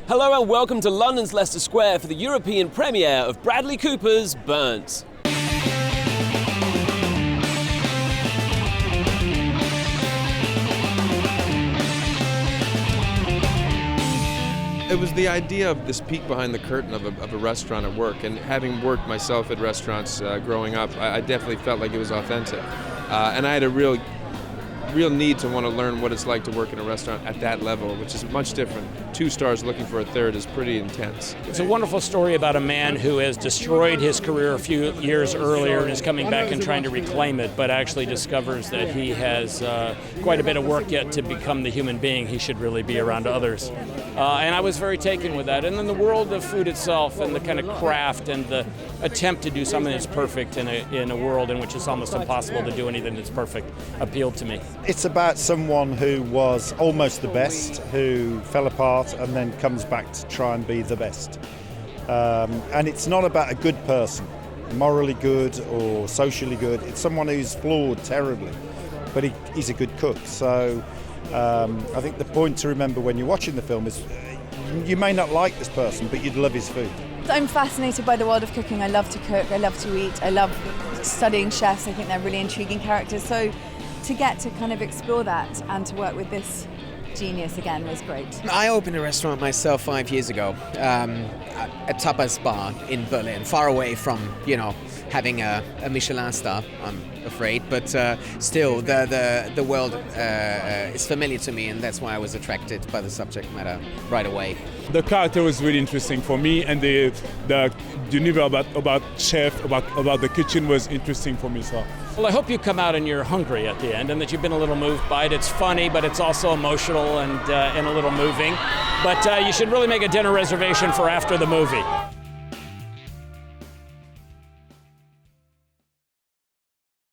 Hello and welcome to London's Leicester Square for the European premiere of Bradley Cooper's Burnt. It was the idea of this peek behind the curtain of a restaurant at work, and having worked myself at restaurants growing up, I definitely felt like it was authentic. And I had a real need to want to learn what it's like to work in a restaurant at that level, which is much different. 2 stars looking for a third is pretty intense. It's a wonderful story about a man who has destroyed his career a few years earlier and is coming back and trying to reclaim it, but actually discovers that he has quite a bit of work yet to become the human being he should really be around others. And I was very taken with that. And then the world of food itself and the kind of craft and the attempt to do something that's perfect in a world in which it's almost impossible to do anything that's perfect appealed to me. It's about someone who was almost the best, who fell apart and then comes back to try and be the best. And it's not about a good person, morally good or socially good. It's someone who's flawed terribly, but he's a good cook. So I think the point to remember when you're watching the film is you may not like this person, but you'd love his food. I'm fascinated by the world of cooking. I love to cook, I love to eat, I love studying chefs. I think they're really intriguing characters. So to get to kind of explore that and to work with this genius again was great. I opened a restaurant myself 5 years ago, a tapas bar in Berlin, far away from, having a Michelin star, I'm afraid, but still the world is familiar to me, and that's why I was attracted by the subject matter right away. The character was really interesting for me, and the universe about chef, about the kitchen was interesting for me. So. Well, I hope you come out and you're hungry at the end and that you've been a little moved by it. It's funny, but it's also emotional and a little moving. But you should really make a dinner reservation for after the movie.